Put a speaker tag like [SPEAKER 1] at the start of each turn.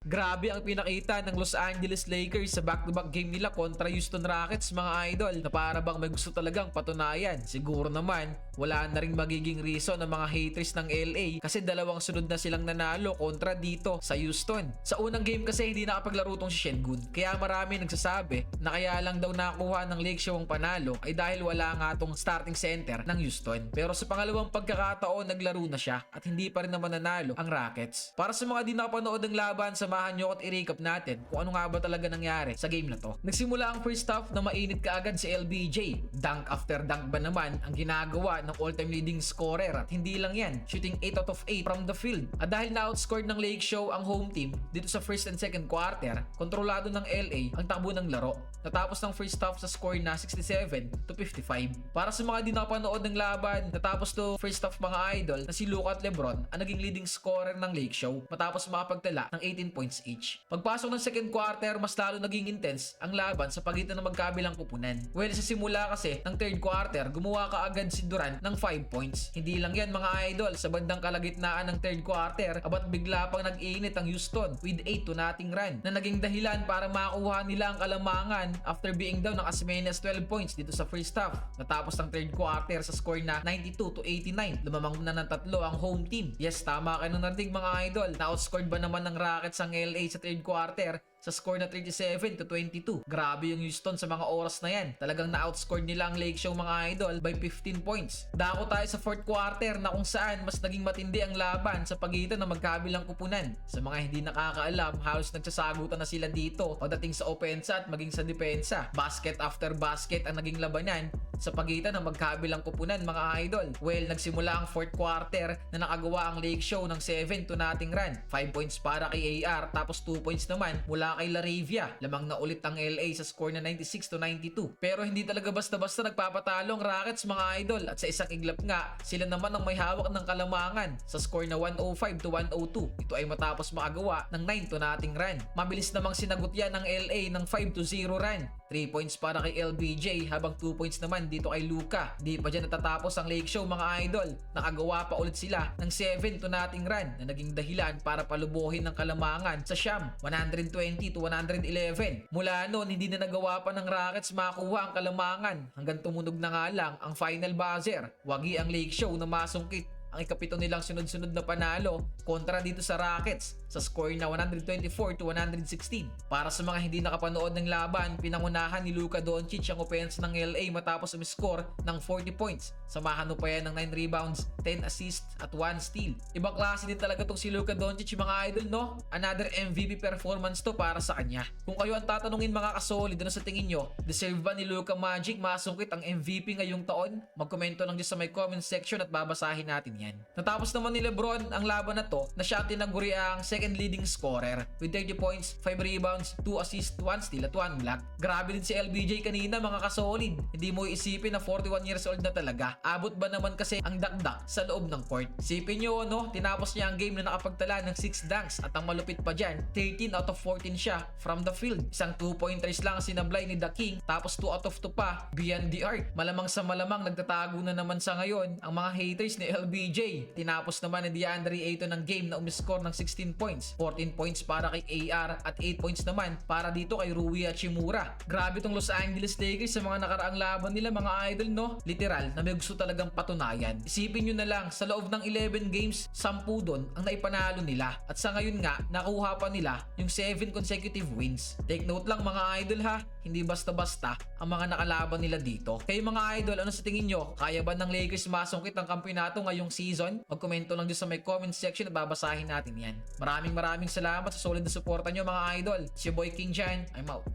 [SPEAKER 1] Grabe ang pinakita ng Los Angeles Lakers sa back-to-back game nila kontra Houston Rockets mga idol, na para bang may gusto talagang patunayan. Siguro naman wala na ring magiging reason ng mga haters ng LA kasi dalawang sunod na silang nanalo kontra dito sa Houston. Sa unang game kasi hindi nakapaglaro tong si Sengun, kaya marami nagsasabi na kaya lang daw nakuha ng Lake Show ang panalo ay dahil wala nga tong starting center ng Houston. Pero sa pangalawang pagkakataon naglaro na siya at hindi pa rin naman nanalo ang Rockets. Para sa mga di nakapanood ng laban, samahan nyo at i-recap natin kung ano nga ba talaga nangyari sa game na to. Nagsimula ang first half na mainit kaagad si LBJ. Dunk after dunk ba naman ang ginagawa ng all-time leading scorer, at hindi lang yan, shooting 8 out of 8 from the field. At dahil na-outscored ng Lake Show ang home team dito sa first and second quarter, kontrolado ng LA ang takbo ng laro. Natapos ng first half sa score na 67-55. Para sa mga di nakapanood ng laban, natapos to first half mga idol na si Luka at Lebron ang naging leading scorer ng Lake Show matapos makapagtala ng 18 points each. Pagpasok ng second quarter, mas lalo naging intense ang laban sa pagitan ng magkabilang kupunan. Well, sa simula kasi ng third quarter, gumawa kaagad si Durant ng 5 points. Hindi lang yan mga idol, sa bandang kalagitnaan ng third quarter, abat bigla pang nag-iinit ang Houston with 8-0 run na naging dahilan para makuha nila ang kalamangan after being down ng as many as 12 points dito sa first half. Natapos ng third quarter sa score na 92-89. Lumamang na ng tatlo ang home team. Yes, tama kayo nung narinig mga idol. Na-outscored ba naman ng Rockets ang LA sa third quarter sa score na 37-22. Grabe yung Houston sa mga oras na yan. Talagang na-outscored nila ang Lake Show mga idol by 15 points. Dako tayo sa fourth quarter na kung saan mas naging matindi ang laban sa pagitan ng magkabilang kupunan. Sa mga hindi nakakaalam, halos nagsasagutan na sila dito pagdating sa opensa at maging sa depensa. Basket after basket ang naging labanan sa pagitan ng magkabilang kupunan mga idol. Well, nagsimula ang fourth quarter na nakagawa ang Lake Show ng 7-0 run. 5 points para kay AR, tapos 2 points naman mula kay Laravia. Lamang na ulit ang LA sa score na 96-92. Pero hindi talaga basta-basta nagpapatalo ang Rockets mga idol, at sa isang iglap nga, sila naman ang may hawak ng kalamangan sa score na 105-102. Ito ay matapos makagawa ng 9-0 run. Mabilis namang sinagot yan ng LA ng 5-0 run. 3 points para kay LBJ habang 2 points naman dito kay Luka. Di pa dyan natatapos ang Lake Show mga idol. Nakagawa pa ulit sila ng 7-0 run na naging dahilan para palubuhin ng kalamangan sa Sham 120-111. Mula noon, hindi na nagawa pa ng Rockets makuha ang kalamangan hanggang tumunog na nga lang ang final buzzer. Wagi ang Lake Show na masungkit ang ikapito nilang sunod-sunod na panalo kontra dito sa Rockets sa score na 124-116. Para sa mga hindi nakapanood ng laban, pinangunahan ni Luka Doncic ang offense ng LA matapos umiscore ng 40 points. Samahan mo pa yan ng 9 rebounds, 10 assists at 1 steal. Ibang klase din talaga tong si Luka Doncic mga idol, no? Another MVP performance to para sa kanya. Kung kayo ang tatanungin mga kasolid, ano sa tingin nyo? Deserve ba ni Luka Magic masungkit ang MVP ngayong taon? Magkomento lang dyan sa my comment section at babasahin natin yan. Natapos naman ni Lebron ang laban na to na siya ang tinaguri ang second leading scorer with 30 points, 5 rebounds, 2 assists, 1 steal at 1 block. Grabe din si LBJ kanina mga kasolid. Hindi mo isipin na 41 years old na talaga. Abot ba naman kasi ang dakdak sa loob ng court? Isipin nyo, no? Tinapos niya ang game na nakapagtala ng 6 dunks, at ang malupit pa dyan, 13 out of 14 siya from the field. Isang 2-pointers lang sinablay ni The King, tapos 2 out of 2 pa beyond the arc. Malamang sa malamang nagtatago na naman sa ngayon ang mga haters ni LBJ. Tinapos naman ni DeAndre Ayton ng game na umiscore ng 16 points, 14 points para kay AR at 8 points naman para dito kay Rui Hachimura. Grabe tong Los Angeles Lakers sa mga nakaraang laban nila mga idol, no? Literal na may gusto talagang patunayan. Isipin nyo na lang, sa loob ng 11 games, 10 doon ang naipanalo nila, at sa ngayon nga nakuha pa nila yung 7 consecutive wins. Take note lang mga idol ha, hindi basta-basta ang mga nakalaban nila dito. Kayo mga idol, ano sa tingin nyo? Kaya ba ng Lakers masungkit ang kampeonato ngayong season? Magkomento lang dyan sa may comment section at babasahin natin yan. Maraming salamat sa solid na suporta nyo mga idol. Si Boy King dyan, I'm out.